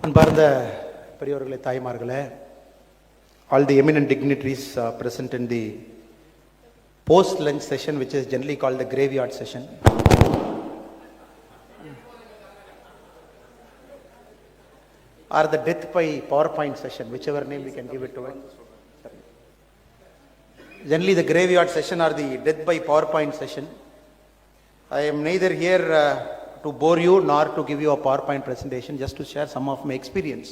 அன்பார்ந்த பெரியோர்களே, தாய்மார்களே, all the eminent dignitaries present in the post-lunch session, which is generally called the graveyard session. Or the death by PowerPoint session, whichever name we can give it to it. Generally the graveyard session or the death by PowerPoint session. I am neither here to bore you nor to give you a PowerPoint presentation, just to share some of my experience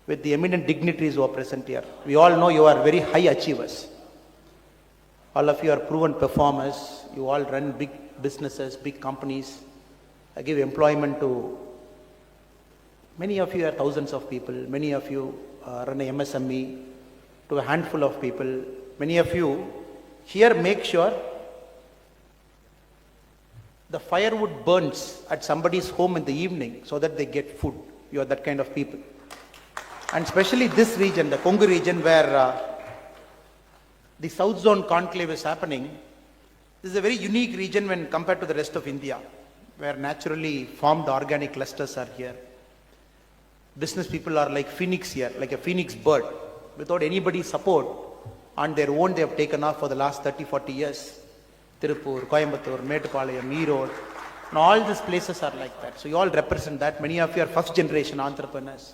with the eminent dignitaries who are present here. We all know you are very high achievers. All of you are proven performers. You all run big businesses, big companies. I give employment to many of you, are thousands of people. Many of you run a MSME to a handful of people. Many of you here make sure the firewood burns at somebody's home in the evening so that they get food. You are that kind of people. And especially this region, the Kongu region, where the South Zone conclave is happening. This is a very unique region when compared to the rest of India, where naturally formed organic clusters are here. Business people are like phoenix here, like a phoenix bird. Without anybody's support, on their own they have taken off for the last 30-40 years. Tirupur, Coimbatore, Mettupalayam, Erode, and all these places are like that. So you all represent that. Many of you are first generation entrepreneurs.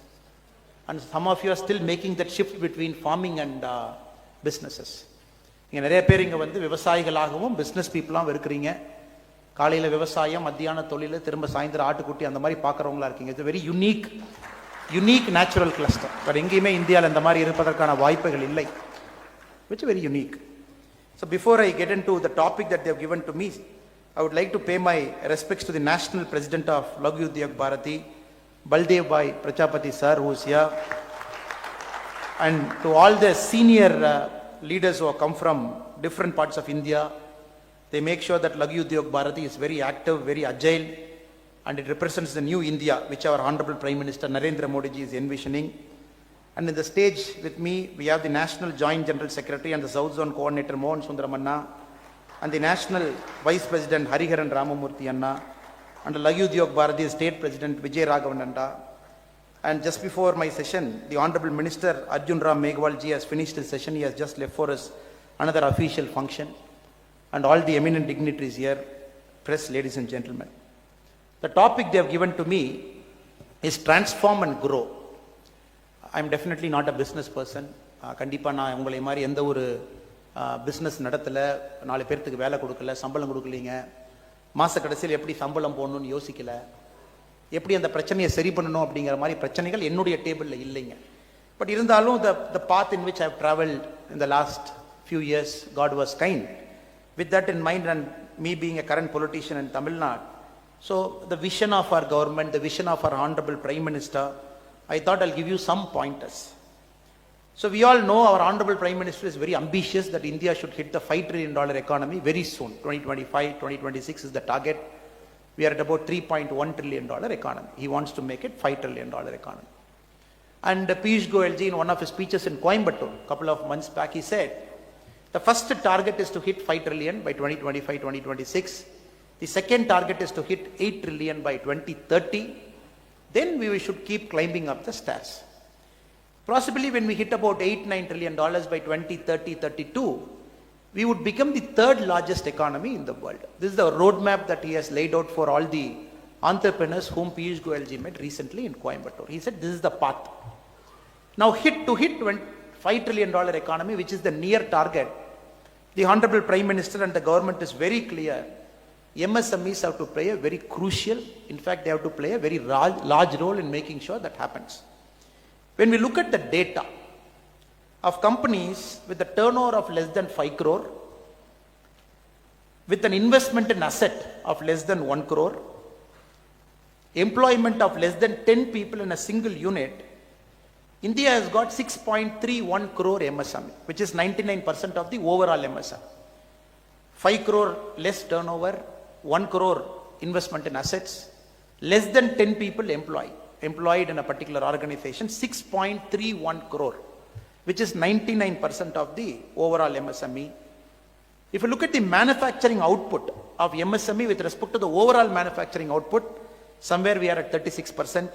And some of you are still making that shift between farming and businesses. இங்கே நிறைய பேர் இங்கே வந்து விவசாயிகளாகவும் business பீப்புளாகவும் இருக்கிறீங்க. காலையில் விவசாயம், மத்தியான தொழில், திரும்ப சாயந்தரம் ஆட்டுக்குட்டி, அந்த மாதிரி பார்க்குறவங்களா இருக்கீங்க. It's very unique natural cluster. வேறு எங்கேயுமே இந்தியாவில் இந்த மாதிரி இருப்பதற்கான வாய்ப்புகள் இல்லை. Which is very unique. So before I get into the topic that they have given to me, I would like to pay my respects to the National President of Laghu Udyog Bharati, Baldev Bhai Prajapati sir, who is here, and to all the senior leaders who have come from different parts of India. They make sure that Laghu Udyog Bharati is very active, very agile, and it represents the new India which our Honorable Prime Minister Narendra Modi ji is envisioning. And in the stage with me, we have the National Joint General Secretary and the South Zone Coordinator Mohan Sundaramanna, and the National Vice President Hariharan Ramamurthy Anna, and the Laghu Udyog Bharati State President Vijay Raghavan Anna. And just before my session, the Honorable Minister Arjun Ram Meghwal ji has finished his session. He has just left for us another official function. And all the eminent dignitaries here, press, ladies and gentlemen. The topic they have given to me is transform and grow. I am definitely not a business person. கண்டிப்பாக நான் உங்களை மாதிரி எந்த ஒரு business நடத்தலை, 4 பேர்த்துக்கு வேலை கொடுக்கல, சம்பளம் கொடுக்கலீங்க, மாத கடைசியில் எப்படி சம்பளம் போடணும்னு யோசிக்கலை, எப்படி அந்த பிரச்சனையை சரி பண்ணணும் அப்படிங்கிற மாதிரி பிரச்சனைகள் என்னுடைய டேபிளில் இல்லைங்க. பட் இருந்தாலும் the path in which I have traveled in the last few years, God was kind. With that in mind, and me being a current politician in Tamil Nadu, so the vision of our government, the vision of our Honorable Prime Minister, I thought I'll give you some pointers. So we all know our Honorable Prime Minister is very ambitious that India should hit the $5 trillion economy very soon. 2025, 2026 is the target. We are at about $3.1 trillion economy. He wants to make it $5 trillion economy. And Piyush Goyal ji, in one of his speeches in Coimbatore, a couple of months back, he said, the first target is to hit 5 trillion by 2025, 2026. The second target is to hit 8 trillion by 2030. Then we should keep climbing up the stairs. Possibly when we hit about $8-9 trillion by 2030-32, we would become the 3rd largest economy in the world. This is the roadmap that he has laid out for all the entrepreneurs whom Piyush Goyal ji met recently in Coimbatore. He said this is the path. Now to hit $5 trillion economy, which is the near target, the Honorable Prime Minister and the government is very clear. MSMEs have to play a very crucial, in fact they have to play a very large role in making sure that happens. When we look at the data of companies with a turnover of less than 5 crore, with an investment in asset of less than 1 crore, employment of less than 10 people in a single unit, India has got 6.31 crore MSME, which is 99% of the overall MSME. 5 crore less turnover, 1 crore investment in assets, less than 10 people employed in a particular organization, 6.31 crore, which is 99% of the overall MSME. If you look at the manufacturing output of MSME with respect to the overall manufacturing output, somewhere we are at 36%.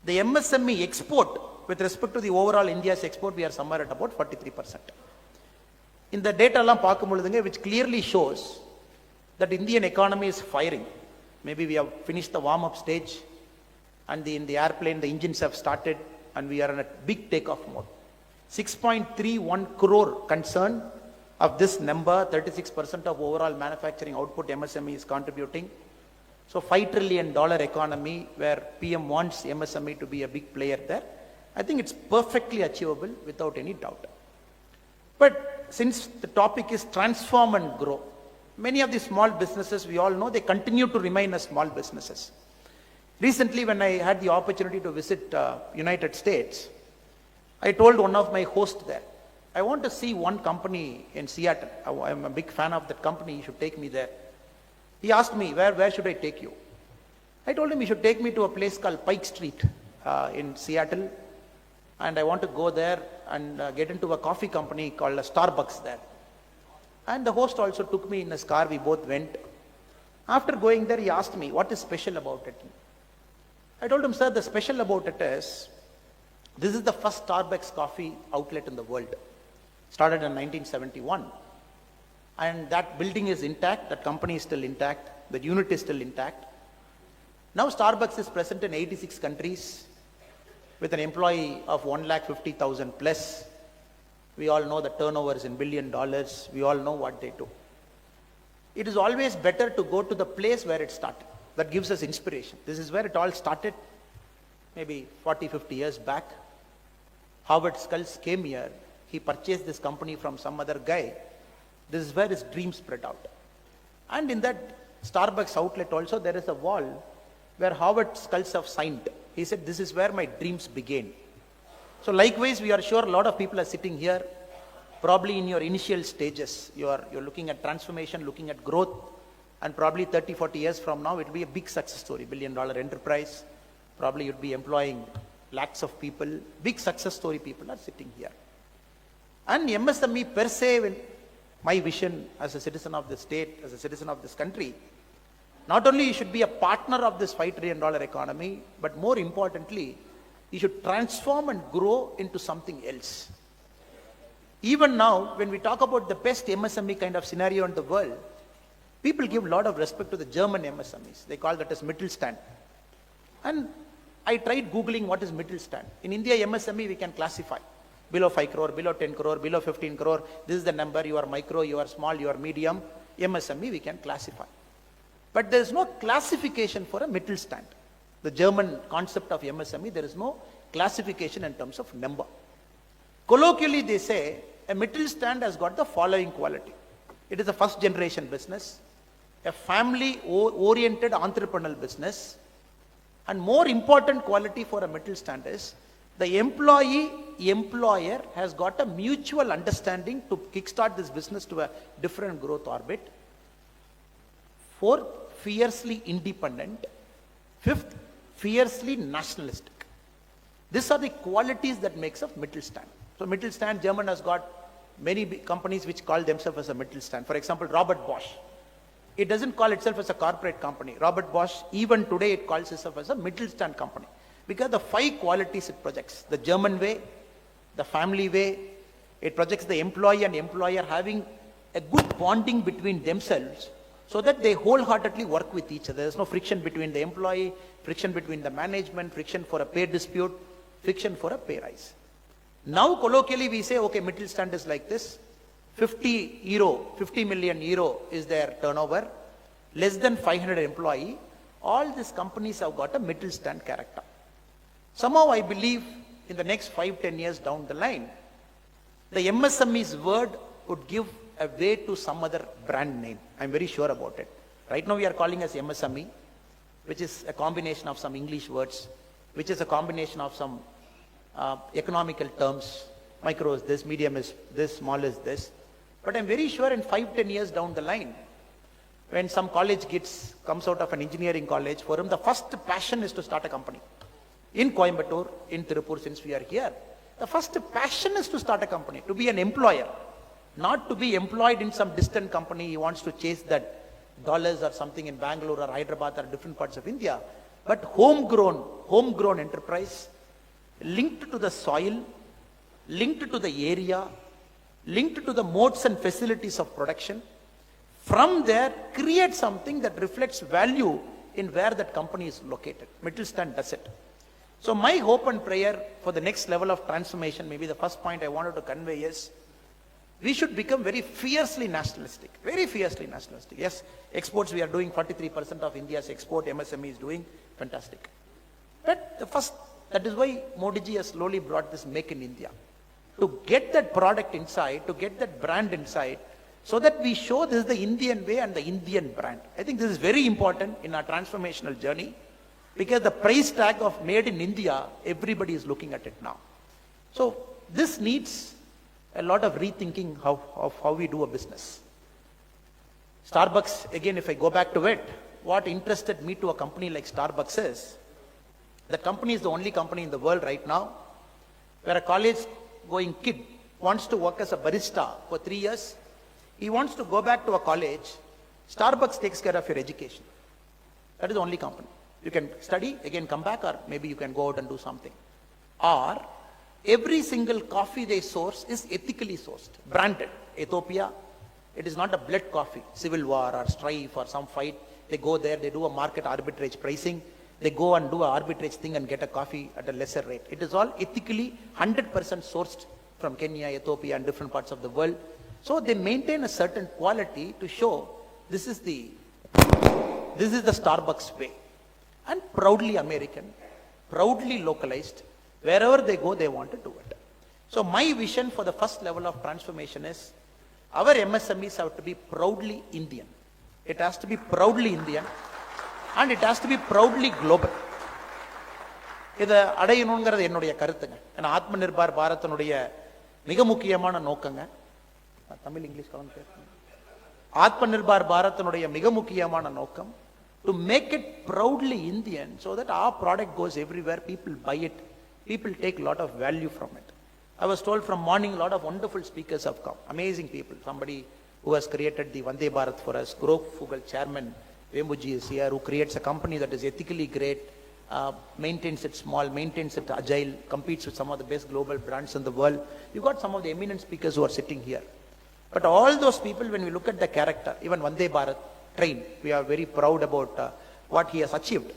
The MSME export, with respect to the overall India's export, we are somewhere at about 43%. In the data which clearly shows that Indian economy is firing. Maybe we have finished the warm-up stage, and in the airplane, the engines have started, and we are in a big takeoff mode. 6.31 crore concern. Of this number, 36% of overall manufacturing output MSME is contributing. So $5 trillion economy where PM wants MSME to be a big player there. I think it's perfectly achievable without any doubt. But since the topic is transform and grow, many of the small businesses, we all know, they continue to remain as small businesses. Recently, when I had the opportunity to visit United States, I told one of my hosts there, I want to see one company in Seattle. I'm a big fan of that company. You should take me there. He asked me, where should I take you? I told him he should take me to a place called Pike Street in Seattle. And I want to go there and get into a coffee company called Starbucks there. And the host also took me in his car. We both went. After going there, he asked me, what is special about it? I told him, sir, the special about it is, this is the first Starbucks coffee outlet in the world. Started in 1971. And that building is intact, that company is still intact, the unit is still intact. Now Starbucks is present in 86 countries with an employee of 150,000 plus. We all know the turnover is in $1 billion. We all know what they do. It is always better to go to the place where it started. That gives us inspiration. This is where it all started, maybe 40, 50 years back. Howard Schultz came here. He purchased this company from some other guy. This is where his dream spread out. And in that Starbucks outlet also, there is a wall where Howard Schultz have signed. He said, this is where my dreams began. So likewise, we are sure a lot of people are sitting here, probably in your initial stages. You're looking at transformation, looking at growth, and probably 30, 40 years from now, it will be a big success story, $1 billion enterprise. Probably you'll be employing lakhs of people. Big success story people are sitting here. And MSME per se, my vision as a citizen of the state, as a citizen of this country, not only you should be a partner of this $5 trillion economy, but more importantly, you should transform and grow into something else. Even now, when we talk about the best MSME kind of scenario in the world, people give a lot of respect to the German MSMEs. They call that as Mittelstand. And I tried Googling what is Mittelstand. In India, MSME we can classify. Below 5 crore, below 10 crore, below 15 crore. This is the number. You are micro, you are small, you are medium. MSME we can classify. But there is no classification for a Mittelstand. The German concept of MSME, there is no classification in terms of number. Colloquially, they say a Mittelstand has got the following quality. It is a first generation business, a family oriented entrepreneurial business, and more important quality for a Mittelstand is the employer has got a mutual understanding to kickstart this business to a different growth orbit. Fourth, fiercely independent. Fifth, fiercely nationalistic. These are the qualities that makes up Mittelstand. So Mittelstand, German has got many big companies which call themselves as a Mittelstand. For example, Robert Bosch. It doesn't call itself as a corporate company. Robert Bosch, even today, it calls itself as a Mittelstand company. Because the 5 qualities it projects. The German way, the family way, it projects the employee and employer having a good bonding between themselves so that they wholeheartedly work with each other. There's no friction between the employee, friction between the management, friction for a pay dispute, friction for a pay rise. Now, colloquially, we say, okay, Mittelstand is like this. 50 million euro is their turnover, less than 500 employee. All these companies have got a Mittelstand character. Somehow I believe in the next 5-10 years down the line, the MSME's word would give a way to some other brand name. I'm very sure about it. Right now we are calling as MSME, which is a combination of some English words, which is a combination of some economical terms. Micro is this, medium is this, small is this. But I'm very sure in 5-10 years down the line, when some college kids comes out of an engineering college, for him the first passion is to start a company. In Coimbatore, in Tirupur, since we are here, the first passion is to start a company, to be an employer, not to be employed in some distant company. He wants to chase that dollars or something in Bangalore or Hyderabad or different parts of India, but homegrown homegrown enterprise, linked to the soil, linked to the area, linked to the modes and facilities of production. From there, create something that reflects value in where that company is located. Mittelstand does it. So my hope and prayer for the next level of transformation, maybe the first point I wanted to convey is, we should become very fiercely nationalistic. Very fiercely nationalistic. Yes, exports we are doing 43% of India's export, MSME is doing fantastic. But that is why Modi ji has slowly brought this Make in India. To get that product inside, to get that brand inside, so that we show this is the Indian way and the Indian brand. I think this is very important in our transformational journey, because the price tag of made in India, everybody is looking at it now. So this needs a lot of rethinking of how we do a business. Starbucks, again, if I go back to it, what interested me to a company like Starbucks is, that company is the only company in the world right now where a college going kid wants to work as a barista for 3 years. He wants to go back to a college. Starbucks takes care of your education. That is the only company. You can study, again come back, or maybe you can go out and do something. Or every single coffee they source is ethically sourced, branded. Ethiopia, it is not a blood coffee, civil war or strife or some fight. They go there, they do a market arbitrage pricing. They go and do an arbitrage thing and get a coffee at a lesser rate. It is all ethically 100% sourced from Kenya, Ethiopia and different parts of the world. So they maintain a certain quality to show this is the Starbucks way. And proudly American, proudly localized. Wherever they go, they want to do it. So my vision for the first level of transformation is, our MSMEs have to be proudly Indian. It has to be proudly Indian, and it has to be proudly global. இதை அடையணுங்கிறது என்னுடைய கருத்துங்க. ஏன்னா ஆத்ம நிர்பார் பாரதனுடைய மிக முக்கியமான நோக்கங்க. Tamil English கலந்து பேசுறேன். ஆத்ம நிர்பார் பாரதனுடைய மிக முக்கியமான நோக்கம், to make it proudly Indian, so that our product goes everywhere, people buy it, people take a lot of value from it. I was told from morning, a lot of wonderful speakers have come, amazing people. Somebody who has created the Vande Bharat for us, Grove Fugal chairman, Vembuji is here, who creates a company that is ethically great, maintains it small, maintains it agile, competes with some of the best global brands in the world. You got some of the eminent speakers who are sitting here. But all those people, when we look at the character, even Vande Bharat train, we are very proud about what he has achieved.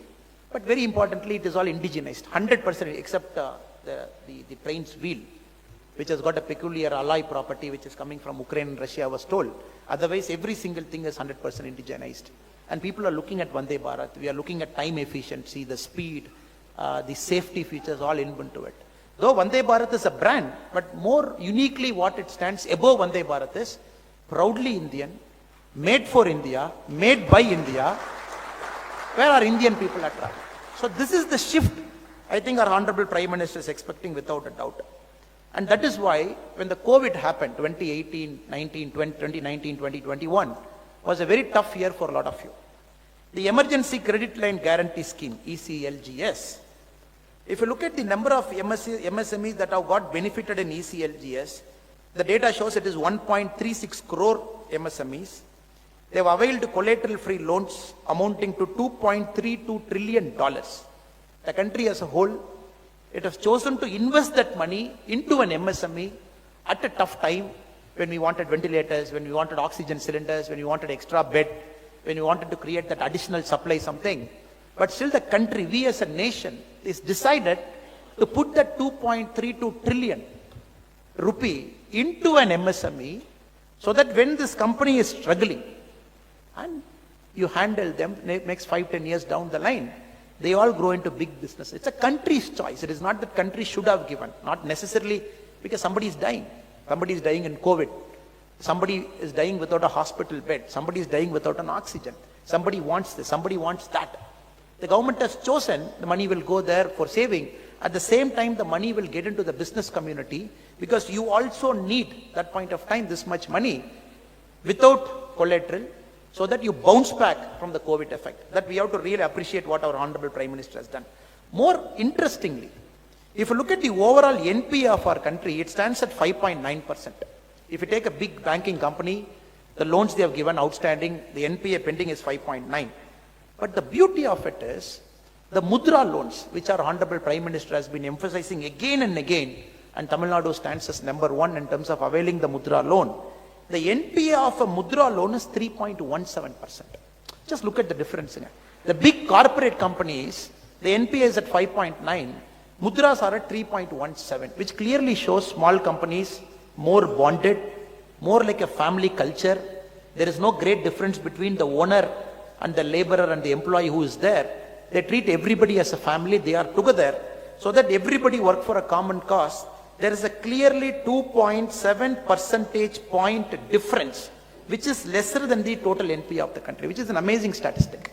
But very importantly, it is all indigenized, 100% except the train's wheel, which has got a peculiar alloy property which is coming from Ukraine and Russia, I was told. Otherwise, every single thing is 100% indigenized. And people are looking at Vande Bharat. We are looking at time efficiency, the speed, the safety features, all inbuilt to it. Though Vande Bharat is a brand, but more uniquely what it stands above Vande Bharat is proudly Indian, made for India, made by India, where our Indian people are traveling. So this is the shift I think our Honorable Prime Minister is expecting without a doubt. And that is why when the COVID happened, 2018, 19, 2019, 2021, was a very tough year for a lot of you. The Emergency Credit Line Guarantee Scheme, ECLGS, if you look at the number of MSMEs that have got benefited in ECLGS, the data shows it is 1.36 crore MSMEs. They have availed collateral-free loans amounting to $2.32 trillion. The country as a whole, it has chosen to invest that money into an MSME at a tough time when we wanted ventilators, when we wanted oxygen cylinders, when we wanted extra bed, when we wanted to create that additional supply something. But still the country, we as a nation, is decided to put that 2.32 trillion rupee into an MSME so that when this company is struggling and you handle them next 5-10 years down the line, they all grow into big business. It's a country's choice. It is not that country should have given, not necessarily because somebody is dying. Somebody is dying in COVID. Somebody is dying without a hospital bed. Somebody is dying without an oxygen. Somebody wants this, somebody wants that. The government has chosen, the money will go there for saving. At the same time, the money will get into the business community because you also need, that point of time, this much money without collateral so that you bounce back from the COVID effect. That we have to really appreciate what our Honorable Prime Minister has done. More interestingly, if you look at the overall NPA of our country, it stands at 5.9%. If you take a big banking company, the loans they have given outstanding, the NPA pending is 5.9. But the beauty of it is, The Mudra loans, which our Honorable Prime Minister has been emphasizing again and again, and Tamil Nadu stands as number one in terms of availing the Mudra loan. The NPA of a Mudra loan is 3.17%. Just look at the difference in it. The big corporate companies, the NPA is at 5.9, Mudras are at 3.17, which clearly shows small companies more bonded, more like a family culture. There is no great difference between the owner and the laborer and the employee who is there. They treat everybody as a family. They are together so that everybody work for a common cause. There is a clearly 2.7 percentage point difference, which is lesser than the total NPA of the country, which is an amazing statistic.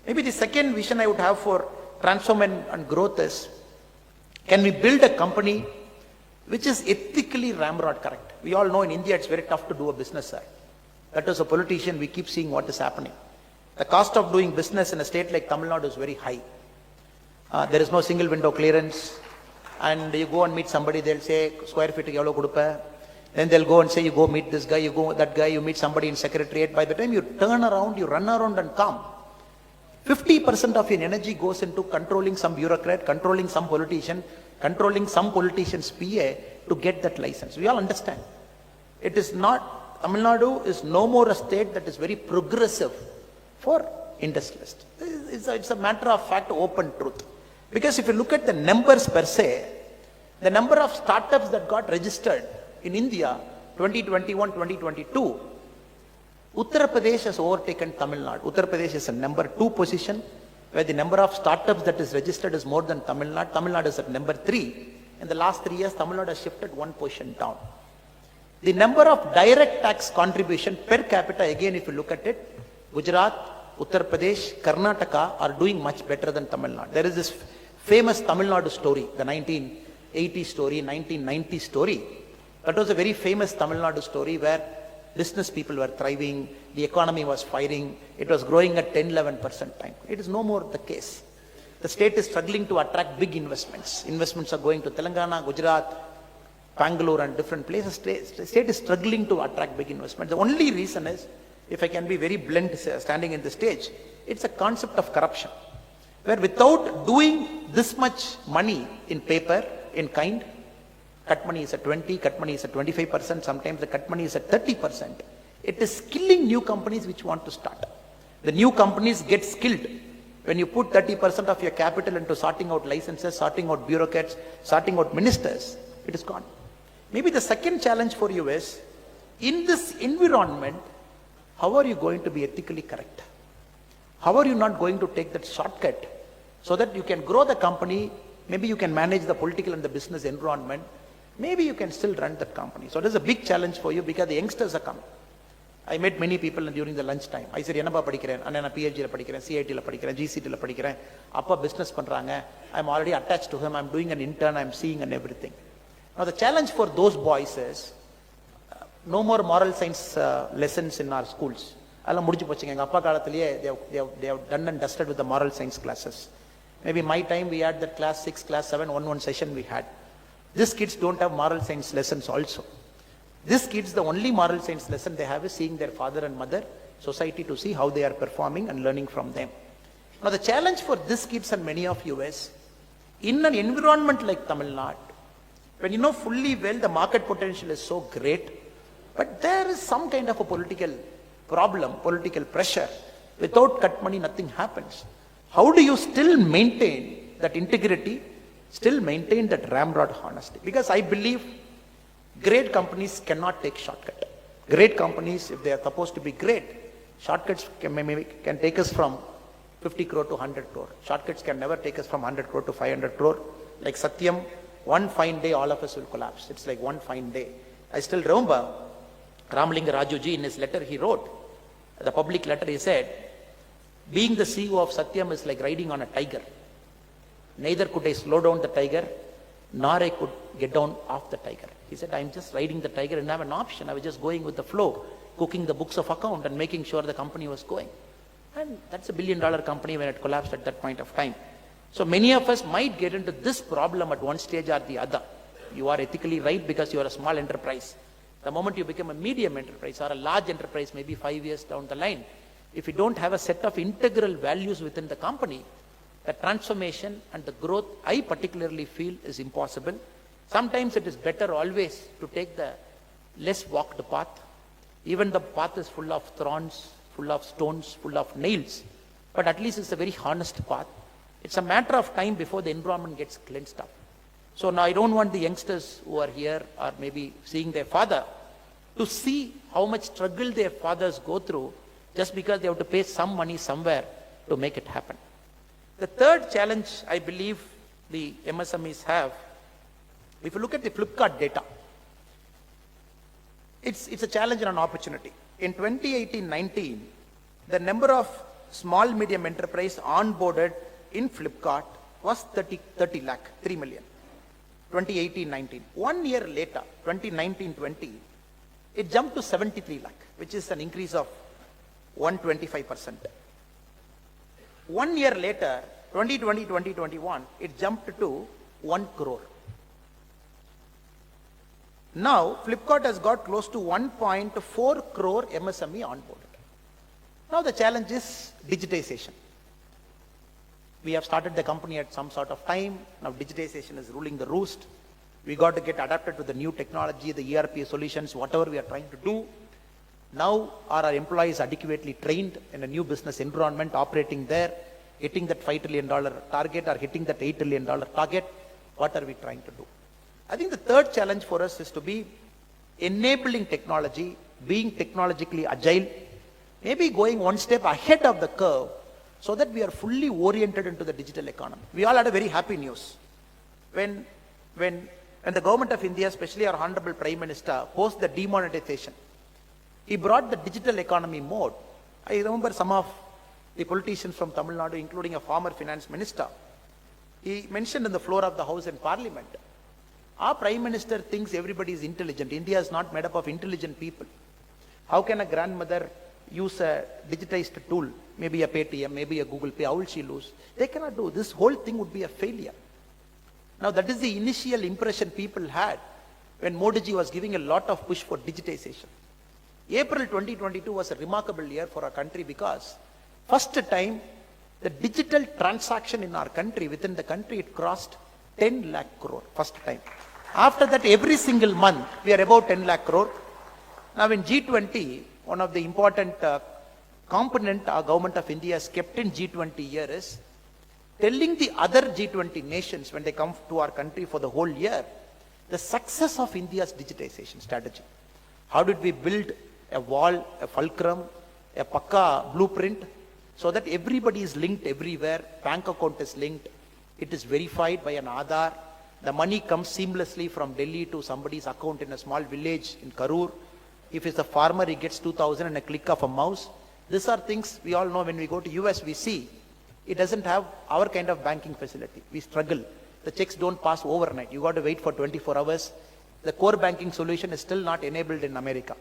Maybe the second vision I would have for transformation and growth is, can we build a company which is ethically ramrod correct? We all know in India it's very tough to do a business, sir. That as a politician, we keep seeing what is happening. The cost of doing business in a state like Tamil Nadu is very high. There is no single window clearance. And you go and meet somebody, they'll say, square feet yellow kudupa. Then they'll go and say, you go meet this guy, you go that guy, you meet somebody in secretariat. By the time you turn around, you run around and come. 50% of your energy goes into controlling some bureaucrat, controlling some politician, controlling some politician's PA to get that license. We all understand. It is not, Tamil Nadu is no more a state that is very progressive for industrialists. It's a matter of fact, open truth. Because if you look at the numbers per se, the number of startups that got registered in India 2021-2022, Uttar Pradesh has overtaken Tamil Nadu. Uttar Pradesh is a number 2 position, where the number of startups that is registered is more than Tamil Nadu. Tamil Nadu is at number 3. In the last 3 years, Tamil Nadu has shifted 1 position down. The number of direct tax contribution per capita, again if you look at it, Gujarat, Uttar Pradesh, Karnataka are doing much better than Tamil Nadu. There is this famous Tamil Nadu story, the 1980 story, 1990 story. That was a very famous Tamil Nadu story where business people were thriving, the economy was firing, it was growing at 10-11% time. It is no more the case. The state is struggling to attract big investments. Investments are going to Telangana, Gujarat, Bangalore and different places. The state is struggling to attract big investments. The only reason is, if I can be very blunt standing in the stage, it's a concept of corruption. Where without doing this much money in paper, in kind, cut money is at 20, cut money is at 25%, sometimes the cut money is at 30%. It is killing new companies which want to start. The new companies get skilled. When you put 30% of your capital into sorting out licenses, sorting out bureaucrats, sorting out ministers, it is gone. Maybe the second challenge for you is, in this environment, how are you going to be ethically correct? How are you not going to take that shortcut so that you can grow the company, maybe you can manage the political and the business environment, maybe you can still run that company. So it is a big challenge for you because the youngsters are coming. I met many people during the lunch time. I said, "Enapa padikren, anna PhD la padikren, CIT la padikren, GCT la padikren, appa business pandranga. I'm already attached to him. I'm doing an intern. I'm seeing and everything." Now the challenge for those boys is no more moral science lessons in our schools. Alla mudichu pochunga. Enga appa kaalathiliye they have done and dusted with the moral science classes. Maybe my time we had that class 6, class 7, one session we had. These kids don't have moral science lessons also. These kids, the only moral science lesson they have is seeing their father and mother, society, to see how they are performing and learning from them. Now the challenge for these kids and many of you is, in an environment like Tamil Nadu, when you know fully well the market potential is so great, but there is some kind of a political problem, political pressure. Without cut money, nothing happens. How do you still maintain that integrity, still maintain that ramrod honesty? Because I believe great companies cannot take shortcut. Great companies, if they are supposed to be great, shortcuts can take us from 50 crore to 100 crore. Shortcuts can never take us from 100 crore to 500 crore. Like Satyam, one fine day all of us will collapse. It's like one fine day. I still remember Ramalinga Rajuji, in his letter he wrote, the public letter, he said, being the CEO of Satyam is like riding on a tiger. Neither could I slow down the tiger, nor I could get down off the tiger. He said, I'm just riding the tiger and I have an option. I was just going with the flow, cooking the books of account and making sure the company was going. And that's $1 billion company when it collapsed at that point of time. So many of us might get into this problem at one stage or the other. You are ethically right because you are a small enterprise. The moment you become a medium enterprise or a large enterprise, maybe 5 years down the line, if you don't have a set of integral values within the company, the transformation and the growth, I particularly feel, is impossible. Sometimes it is better always to take the less walked path. Even the path is full of thorns, full of stones, full of nails, but at least it's a very honest path. It's a matter of time before the environment gets cleansed up. So now I don't want the youngsters who are here or maybe seeing their father to see how much struggle their fathers go through just because they have to pay some money somewhere to make it happen. The third challenge I believe the MSMEs have, if you look at the Flipkart data, it's a challenge and an opportunity. In 2018-19, the number of small medium enterprise onboarded in Flipkart was 30 lakh, 3 million. 2018-19. 1 year later, 2019-20, it jumped to 73 lakh, which is an increase of 125%. 1 year later, 2020-2021, it jumped to 1 crore. Now, Flipkart has got close to 1.4 crore MSME onboarded. Now the challenge is digitization. We have started the company at some sort of time. Now digitization is ruling the roost. We got to get adapted to the new technology, the ERP solutions, whatever we are trying to do. Now are our employees adequately trained in a new business environment, operating there, hitting that $5 trillion target or hitting that $8 trillion target? What are we trying to do? I think the third challenge for us is to be enabling technology, being technologically agile, maybe going one step ahead of the curve so that we are fully oriented into the digital economy. We all had a very happy news. When the government of India, especially our Honorable Prime Minister, post the demonetization, he brought the digital economy mode. I remember some of the politicians from Tamil Nadu, including a former finance minister, he mentioned in the floor of the House in Parliament, our Prime Minister thinks everybody is intelligent. India is not made up of intelligent people. How can a grandmother use a digitized tool, maybe a Paytm, maybe a Google Pay, how will she lose? They cannot do. This whole thing would be a failure. Now that is the initial impression people had when Modi ji was giving a lot of push for digitization. April 2022 was a remarkable year for our country because first time the digital transaction in our country, within the country, it crossed 10 lakh crore, first time. After that, every single month, we are about 10 lakh crore. Now in G20, one of the important component our government of India has kept in G20 year is telling the other G20 nations when they come to our country for the whole year, the success of India's digitization strategy. How did we build a wall, a fulcrum, a pakka blueprint, so that everybody is linked everywhere, bank account is linked, it is verified by an Aadhaar, the money comes seamlessly from Delhi to somebody's account in a small village in Karur. If it's a farmer, he gets 2,000 in a click of a mouse. These are things we all know. When we go to US, we see it doesn't have our kind of banking facility. We struggle. The checks don't pass overnight. You got to wait for 24 hours. The core banking solution is still not enabled in America.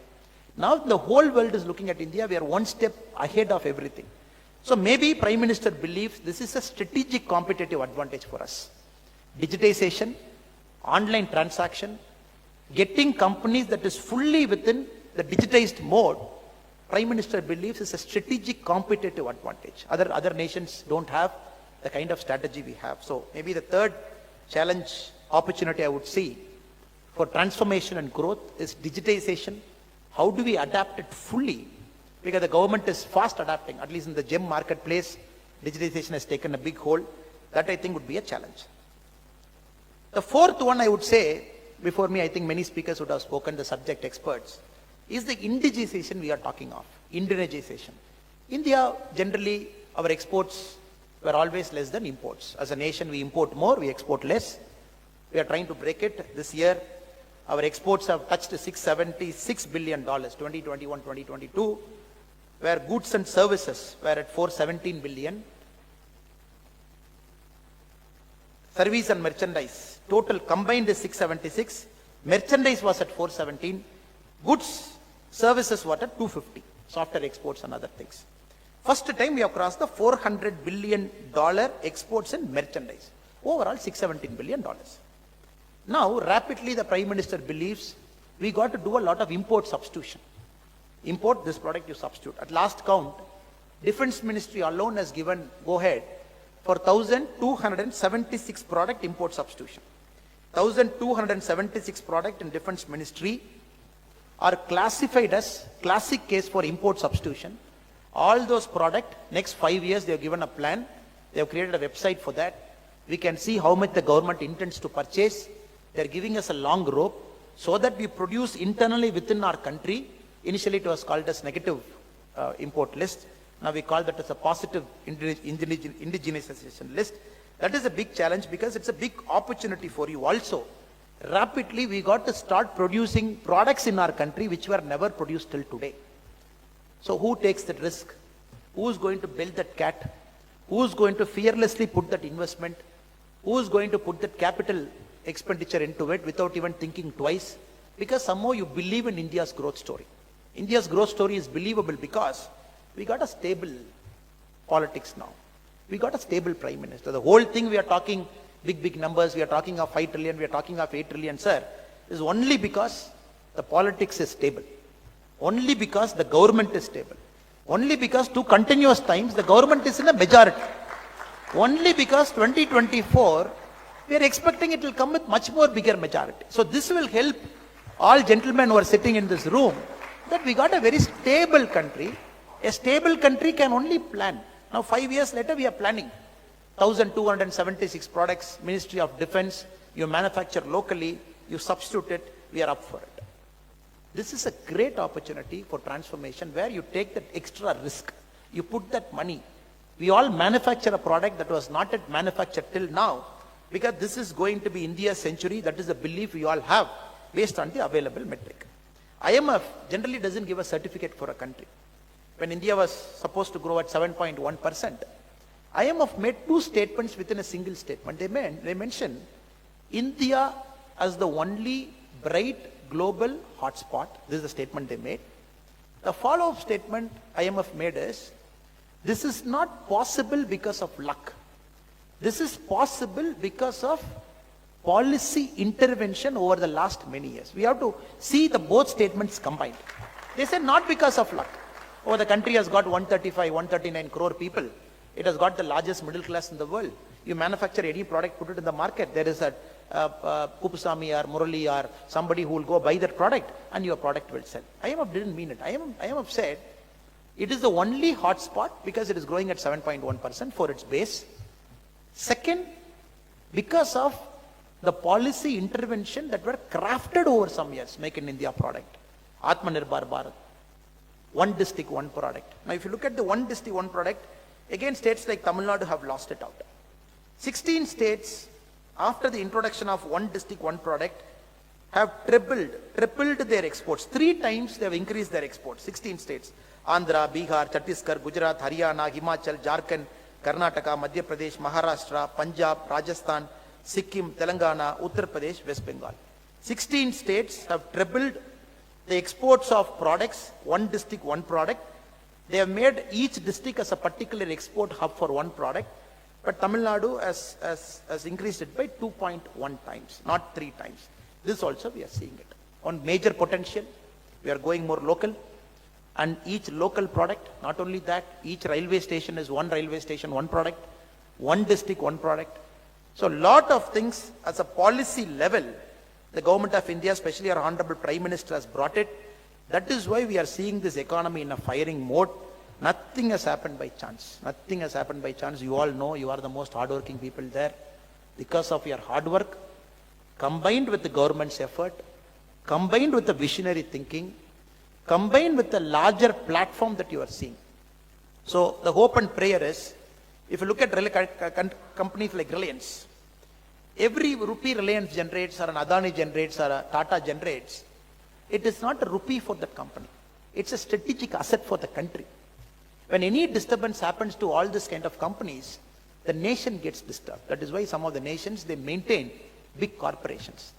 Now the whole world is looking at India. We are one step ahead of everything. So maybe Prime Minister believes this is a strategic competitive advantage for us. Digitization, online transaction, getting companies that is fully within the digitized mode, Prime Minister believes is a strategic competitive advantage. Other nations don't have the kind of strategy we have. So maybe the third challenge, opportunity I would see for transformation and growth is digitization. How do we adapt it fully? Because the government is fast adapting, at least in the gem marketplace, digitization has taken a big hold. That I think would be a challenge. The fourth one I would say, before me I think many speakers would have spoken, the subject experts, is the indigenization we are talking of, indigenization. India, generally, our exports were always less than imports. As a nation, we import more, we export less. We are trying to break it. This year, our exports have touched $676 billion, 2021-2022, where goods and services were at $417 billion. Service and merchandise, total combined is 676. Merchandise was at 417. Goods, services were at 250. Software exports and other things. First time we have crossed the $400 billion exports in merchandise. Overall, $617 billion. Now, rapidly the Prime Minister believes we got to do a lot of import substitution. Import this product, you substitute. At last count, Defense Ministry alone has given go ahead for 1,276 product import substitution. 1,276 product in Defense Ministry are classified as classic case for import substitution. All those product, next 5 years they have given a plan. They have created a website for that. We can see how much the government intends to purchase. They are giving us a long rope so that we produce internally within our country. Initially it was called as negative import list. Now we call that as a positive indigenization list. That is a big challenge because it's a big opportunity for you also. Rapidly we got to start producing products in our country which were never produced till today. So who takes that risk? Who is going to build that cat? Who is going to fearlessly put that investment? Who is going to put that capital expenditure into it without even thinking twice? Because somehow you believe in India's growth story. India's growth story is believable because we got a stable politics now. We got a stable prime minister. The whole thing we are talking big numbers, we are talking of 5 trillion, we are talking of 8 trillion, sir, is only because the politics is stable. Only because the government is stable. Only because 2 continuous times the government is in a majority. Only because 2024, we are expecting it will come with much more bigger majority. So this will help all gentlemen who are sitting in this room that we got a very stable country. A stable country can only plan. Now 5 years later we are planning. 1,276 products, Ministry of Defense, you manufacture locally, you substitute it, we are up for it. This is a great opportunity for transformation where you take that extra risk. You put that money. We all manufacture a product that was not yet manufactured till now because this is going to be India's century. That is the belief we all have based on the available metric. IMF generally doesn't give a certificate for a country. When India was supposed to grow at 7.1%, IMF made 2 statements within a single statement. They mentioned India as the only bright global hotspot. This is the statement they made. The follow-up statement IMF made is, this is not possible because of luck. This is possible because of policy intervention over the last many years. We have to see the both statements combined. They said not because of luck. Oh, the country has got 135, 139 crore people. It has got the largest middle class in the world. You manufacture any product, put it in the market. There is a Kupusami or Murali or somebody who will go buy that product and your product will sell. IMF didn't mean it. IMF said it is the only hotspot because it is growing at 7.1% for its base. Second, because of the policy intervention that were crafted over some years, Make in India product, Atmanirbhar Bharat, one district, one product. Now if you look at the one district, one product, again states like Tamil Nadu have lost it out. 16 states, after the introduction of one district, one product, have tripled their exports. 3 times they have increased their exports. 16 states. Andhra, Bihar, Chhattisgarh, Gujarat, Haryana, Himachal, Jharkhand, Karnataka, Madhya Pradesh, Maharashtra, Punjab, Rajasthan, Sikkim, Telangana, Uttar Pradesh, West Bengal. 16 states have tripled the exports of products, one district, one product. They have made each district as a particular export hub for one product. But Tamil Nadu has increased it by 2.1 times, not 3 times. This also we are seeing it. On major potential, we are going more local. And each local product, not only that, each railway station is one railway station, one product, one district, one product. So lot of things as a policy level, the government of India, especially our Honorable Prime Minister, has brought it. That is why we are seeing this economy in a firing mode. Nothing has happened by chance. Nothing has happened by chance. You all know you are the most hardworking people there. Because of your hard work, combined with the government's effort, combined with the visionary thinking, combined with the larger platform that you are seeing. So the hope and prayer is, if you look at companies like Reliance, every rupee Reliance generates or an Adani generates or a Tata generates, it is not a rupee for that company. It's a strategic asset for the country. When any disturbance happens to all this kind of companies, the nation gets disturbed. That is why some of the nations, they maintain big corporations.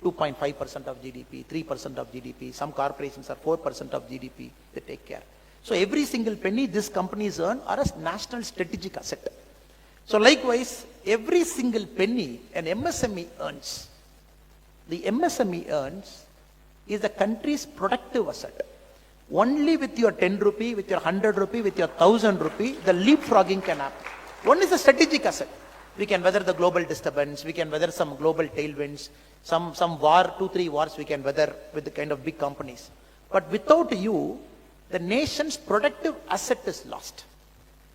2.5% of GDP, 3% of GDP. Some corporations are 4% of GDP. They take care. So every single penny these companies earn are a national strategic asset. So likewise, every single penny an MSME earns, the MSME earns is the country's productive asset. Only with your 10 rupee, with your 100 rupee, with your 1000 rupee, the leapfrogging can happen. One is a strategic asset. We can weather the global disturbance, we can weather some global tailwinds, some war, 2-3 wars we can weather with the kind of big companies. But without you, the nation's productive asset is lost.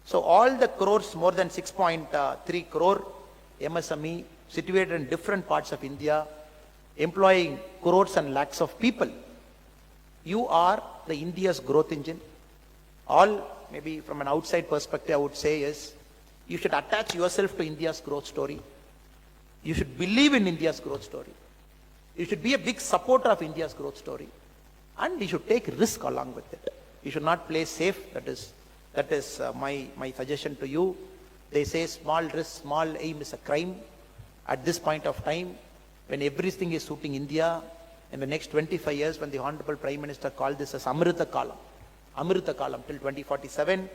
So all the crores, more than 6.3 crore MSME situated in different parts of India, employing crores and lakhs of people, you are the India's growth engine. All, maybe from an outside perspective, I would say is, you should attach yourself to India's growth story. You should believe in India's growth story. You should be a big supporter of India's growth story. And you should take risk along with it. You should not play safe. That is my suggestion to you. They say small risk, small aim is a crime. At this point of time, when everything is suiting India, in the next 25 years, when the Honorable Prime Minister called this as Amrita Kalam till 2047,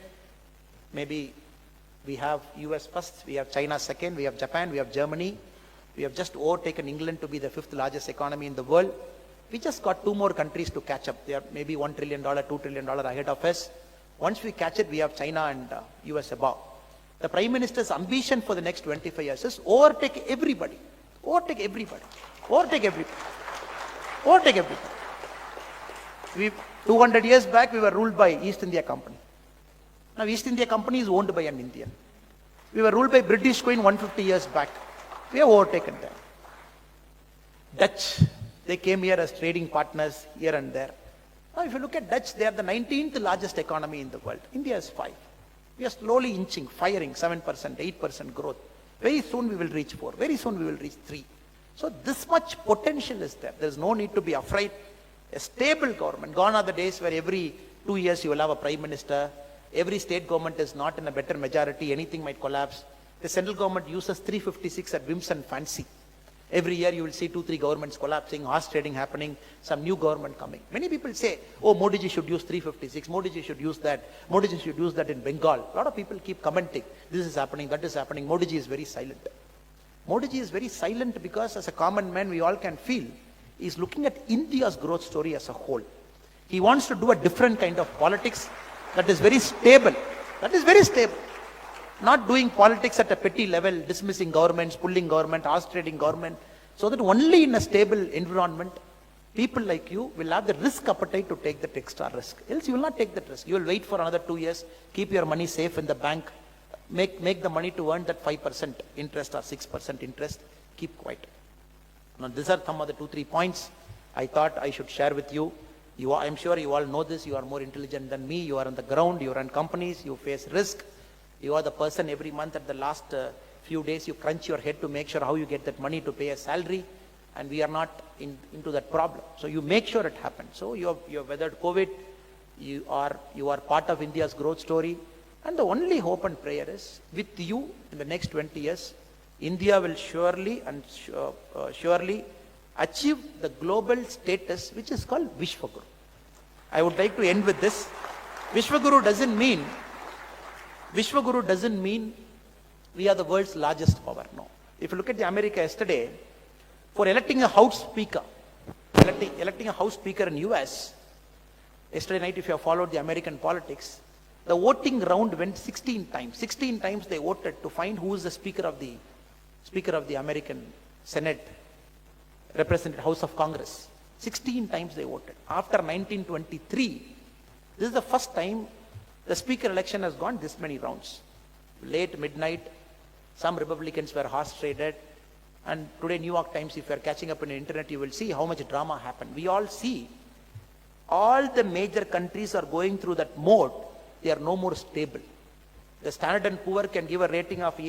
maybe we have US first, we have China second, we have Japan, we have Germany. We have just overtaken England to be the 5th largest economy in the world. We just got 2 more countries to catch up. They are maybe $1 trillion, $2 trillion ahead of us. Once we catch it, we have China and US above. The Prime Minister's ambition for the next 25 years is overtake everybody. Overtake everybody. Overtake everybody. Overtake everybody. 200 years back, we were ruled by East India Company. Now, East India Company is owned by an Indian. We were ruled by British Queen 150 years back. We have overtaken them. Dutch, they came here as trading partners here and there. Now, if you look at Dutch, they are the 19th largest economy in the world. India is 5. We are slowly inching, firing 7%, 8% growth. Very soon we will reach 4. Very soon we will reach 3. So this much potential is there. There is no need to be afraid. A stable government. Gone are the days where every 2 years you will have a prime minister. Every state government is not in a better majority. Anything might collapse. The central government uses 356 at whims and fancy. Every year you will see 2-3 governments collapsing, horse trading happening, some new government coming. Many people say, oh, Modi ji should use 356, Modi ji should use that, Modi ji should use that in Bengal. A lot of people keep commenting, this is happening, that is happening. Modi ji is very silent. Modi ji is very silent because as a common man we all can feel, he is looking at India's growth story as a whole. He wants to do a different kind of politics that is very stable. That is very stable. Not doing politics at a petty level, dismissing governments, pulling government, horse trading government, so that only in a stable environment, people like you will have the risk appetite to take that extra risk. Else you will not take that risk. You will wait for another 2 years, keep your money safe in the bank, make the money to earn that 5% interest or 6% interest, keep quiet. Now these are some of the 2-3 points I thought I should share with you. I'm sure you all know this, you are more intelligent than me, you are on the ground, you run companies, you face risk. You are the person every month at the last few days, you crunch your head to make sure how you get that money to pay a salary, and we are not into that problem. So you make sure it happens. So you have weathered COVID, you are part of India's growth story, and the only hope and prayer is with you in the next 20 years, India will surely achieve the global status which is called Vishwaguru. I would like to end with this. Vishwaguru doesn't mean we are the world's largest power. No. If you look at the America yesterday, for electing a House Speaker, in US, yesterday night, if you have followed the American politics, the voting round went 16 times. 16 times they voted to find who is the Speaker of the American Senate, represented House of Congress. 16 times they voted. After 1923, this is the first time the Speaker election has gone this many rounds. Late midnight, some Republicans were horse traded, and today New York Times, if you are catching up on the internet, you will see how much drama happened. We all see all the major countries are going through that mode. They are no more stable. The Standard & Poor can give a rating of A,